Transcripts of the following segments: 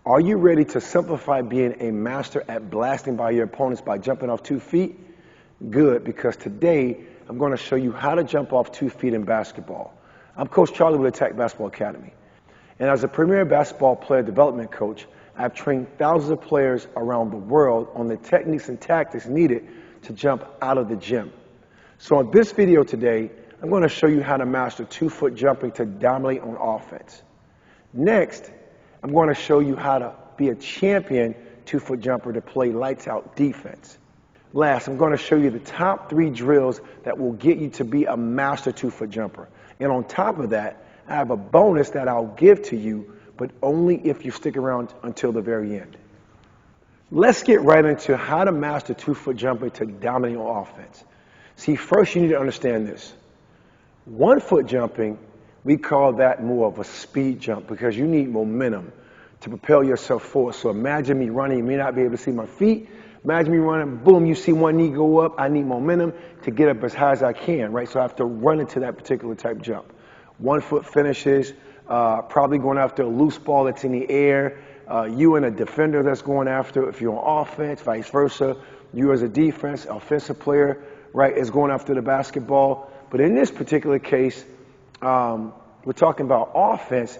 Are you ready to simplify being a master at blasting by your opponents by jumping off 2 feet? Good, because today I'm going to show you how to jump off 2 feet in basketball. I'm Coach Charlie with Attack Basketball Academy. And as a premier basketball player development coach, I've trained thousands of players around the world on the techniques and tactics needed to jump out of the gym. So in this video today, I'm going to show you how to master 2-foot jumping to dominate on offense. Next, I'm going to show you how to be a champion 2-foot jumper to play lights out defense. Last, I'm going to show you the top 3 drills that will get you to be a master 2-foot jumper. And on top of that, I have a bonus that I'll give to you, but only if you stick around until the very end. Let's get right into how to master 2-foot jumping to dominate on offense. See, first you need to understand this. 1-foot jumping, we call that more of a speed jump because you need momentum to propel yourself forward. So imagine me running, you may not be able to see my feet. Imagine me running, boom, you see one knee go up. I need momentum to get up as high as I can, right? So I have to run into that particular type jump. 1-foot finishes, probably going after a loose ball that's in the air. You and a defender that's going after, if you're on offense, vice versa. You as a defense, offensive player, right, is going after the basketball. But in this particular case, we're talking about offense.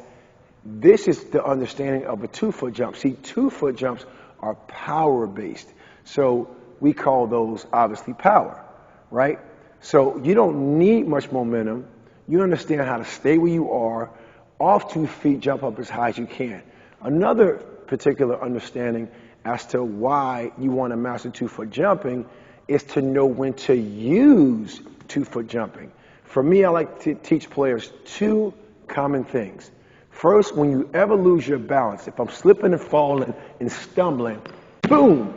This is the understanding of a 2-foot jump. See, 2-foot jumps are power-based. So we call those, obviously, power, right? So you don't need much momentum. You understand how to stay where you are, off 2 feet, jump up as high as you can. Another particular understanding as to why you want to master 2-foot jumping is to know when to use 2-foot jumping. For me, I like to teach players 2 common things. First, when you ever lose your balance, if I'm slipping and falling and stumbling, boom,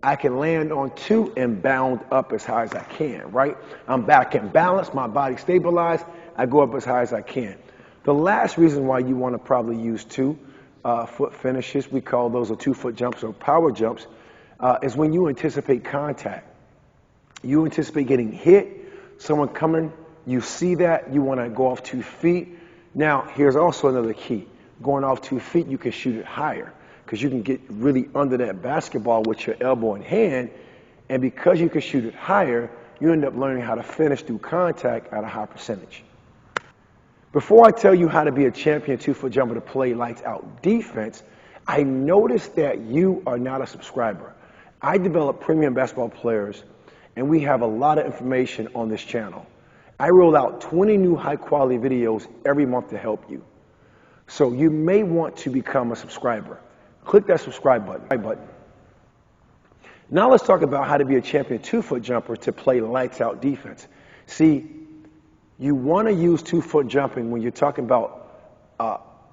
I can land on 2 and bound up as high as I can, right? I'm back in balance, my body stabilized, I go up as high as I can. The last reason why you want to probably use 2-foot finishes, we call those 2-foot jumps or power jumps, is when you anticipate contact. You anticipate getting hit, someone coming, you see that, you want to go off 2 feet. Now, here's also another key. Going off 2 feet, you can shoot it higher because you can get really under that basketball with your elbow and hand. And because you can shoot it higher, you end up learning how to finish through contact at a high percentage. Before I tell you how to be a champion 2-foot jumper to play lights out defense, I noticed that you are not a subscriber. I develop premium basketball players, and we have a lot of information on this channel. I roll out 20 new high-quality videos every month to help you. So you may want to become a subscriber. Click that subscribe button. Now let's talk about how to be a champion 2-foot jumper to play lights out defense. See, you want to use 2-foot jumping when you're talking about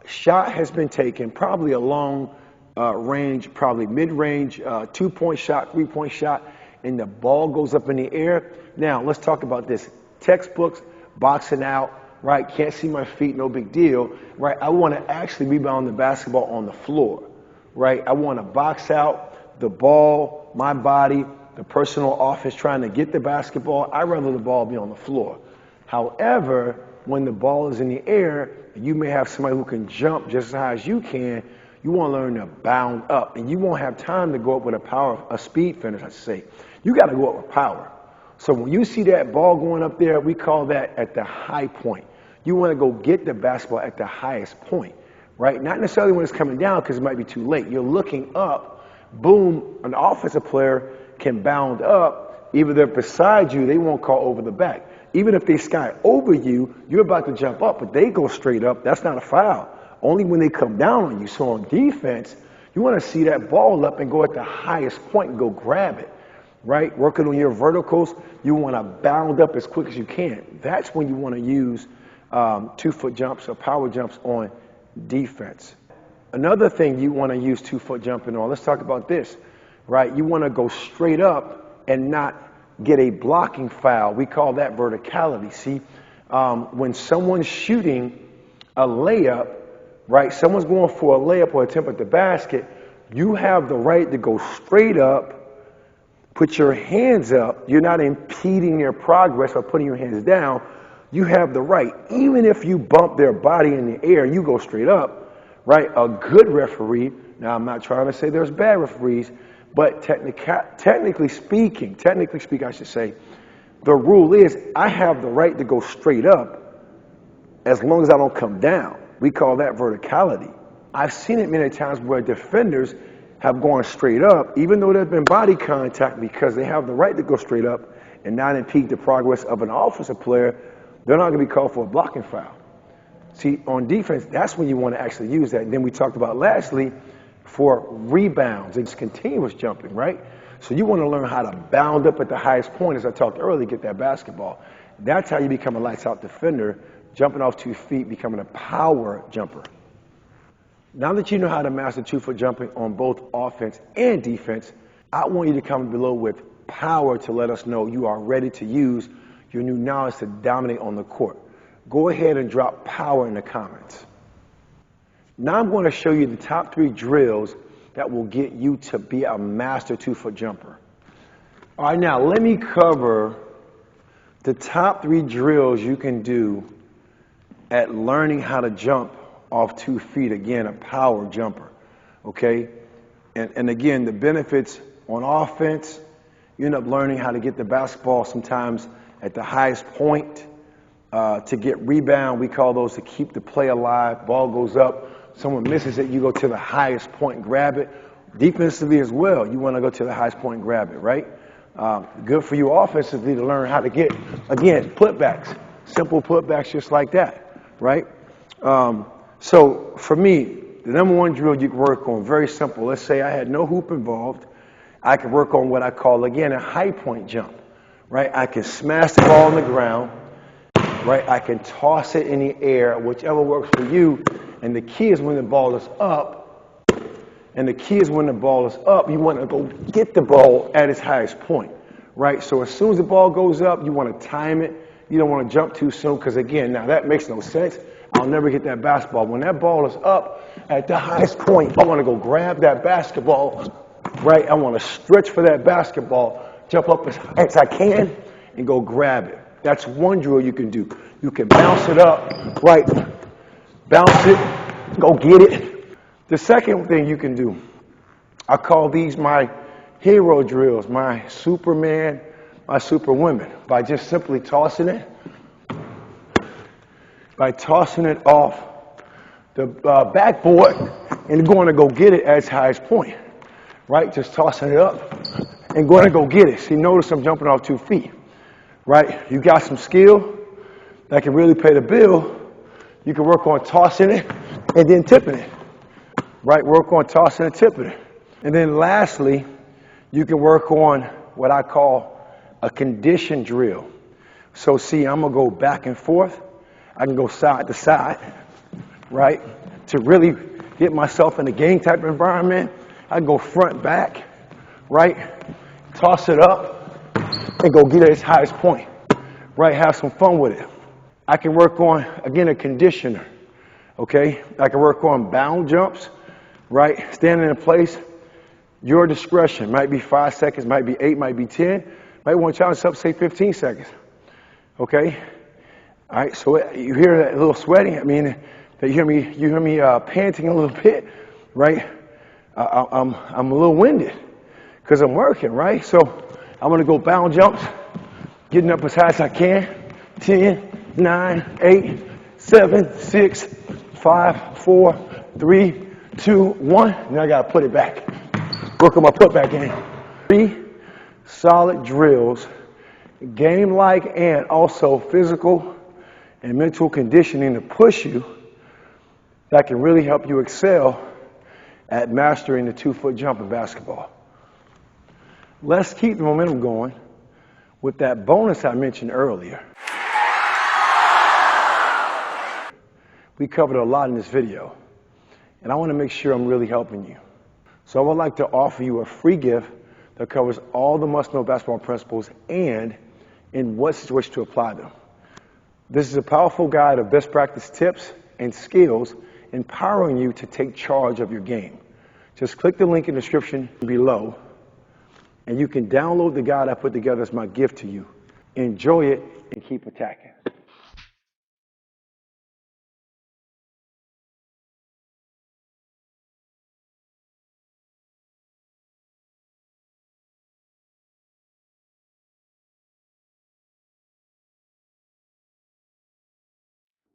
shot has been taken, probably a long range, probably mid-range, 2-point shot, 3-point shot, and the ball goes up in the air. Now let's talk about this. Textbooks, boxing out, right? Can't see my feet, no big deal, right? I want to actually rebound the basketball on the floor, right? I want to box out the ball, my body, the personal offense trying to get the basketball. I'd rather the ball be on the floor. However, when the ball is in the air, you may have somebody who can jump just as high as you can. You want to learn to bound up, and you won't have time to go up with a speed finish, I should say. You got to go up with power. So when you see that ball going up there, we call that at the high point. You want to go get the basketball at the highest point, right? Not necessarily when it's coming down because it might be too late. You're looking up, boom, an offensive player can bound up. Either they're beside you, they won't call over the back. Even if they sky over you, you're about to jump up, but they go straight up. That's not a foul. Only when they come down on you. So on defense, you want to see that ball up and go at the highest point and go grab it. Right? Working on your verticals, you want to bound up as quick as you can. That's when you want to use 2-foot jumps or power jumps on defense. Another thing you want to use 2-foot jumping on, let's talk about this, right? You want to go straight up and not get a blocking foul. We call that verticality. See, when someone's shooting a layup, right? Someone's going for a layup or attempt at the basket, you have the right to go straight up, put your hands up. You're not impeding their progress by putting your hands down. you have the right, even if you bump their body in the air and you go straight up, right? A good referee, now I'm not trying to say there's bad referees, but technically speaking, I should say, the rule is I have the right to go straight up as long as I don't come down. We call that verticality. I've seen it many times where defenders have gone straight up, even though there's been body contact, because they have the right to go straight up and not impede the progress of an offensive player. They're not going to be called for a blocking foul. See, on defense, that's when you want to actually use that. And then we talked about lastly, for rebounds, it's continuous jumping, right? So you want to learn how to bound up at the highest point, as I talked earlier, get that basketball. That's how you become a lights-out defender, jumping off 2 feet, becoming a power jumper. Now that you know how to master 2-foot jumping on both offense and defense, I want you to comment below with power to let us know you are ready to use your new knowledge to dominate on the court. Go ahead and drop power in the comments. Now I'm going to show you the top 3 drills that will get you to be a master 2-foot jumper. All right, now let me cover the top 3 drills you can do at learning how to jump off 2 feet. Again, a power jumper, okay? And again, the benefits on offense, you end up learning how to get the basketball sometimes at the highest point. To get rebound, we call those to keep the play alive. Ball goes up, someone misses it, you go to the highest point and grab it. Defensively as well, you want to go to the highest point and grab it, right? Good for you offensively to learn how to get, again, putbacks. Simple putbacks just like that, right? So for me, the number 1 drill you can work on, very simple. Let's say I had no hoop involved. I can work on what I call, again, a high point jump, right? I can smash the ball on the ground, right? I can toss it in the air, whichever works for you. And the key is when the ball is up. And the key is when the ball is up, you want to go get the ball at its highest point, right? So as soon as the ball goes up, you want to time it. You don't want to jump too soon because, again, now that makes no sense. I'll never get that basketball. When that ball is up at the highest point, I want to go grab that basketball, right? I want to stretch for that basketball, jump up as high as I can, and go grab it. That's one drill you can do. You can bounce it up, right? Bounce it, go get it. The second thing you can do, I call these my hero drills, my Superman, my Superwoman, by just simply tossing it, off the backboard and going to go get it at its highest point, right? Just tossing it up and going to go get it. See, notice I'm jumping off 2 feet, right? You got some skill that can really pay the bill. You can work on tossing it and then tipping it, right? Work on tossing and tipping it. And then lastly, you can work on what I call a condition drill. So see, I'm going to go back and forth. I can go side to side, right? To really get myself in a game type of environment, I can go front, back, right? Toss it up and go get it at its highest point, right? Have some fun with it. I can work on, again, a conditioner, okay? I can work on bound jumps, right? Standing in place. Your discretion. Might be 5 seconds, might be 8, might be 10. Might want to challenge yourself, say 15 seconds, okay? All right, so you hear that little sweating. I mean, you hear me panting a little bit, right? I'm a little winded because I'm working, right? So I'm going to go bound jumps, getting up as high as I can. 10, 9, 8, 7, 6, 5, 4, 3, 2, 1. Now I got to put it back. Work on my putback game. 3 solid drills, game-like and also physical and mental conditioning to push you that can really help you excel at mastering the 2-foot jump in basketball. Let's keep the momentum going with that bonus I mentioned earlier. We covered a lot in this video, and I want to make sure I'm really helping you. So I would like to offer you a free gift that covers all the must-know basketball principles and in what situation to apply them. This is a powerful guide of best practice tips and skills empowering you to take charge of your game. Just click the link in the description below, and you can download the guide I put together as my gift to you. Enjoy it and keep attacking.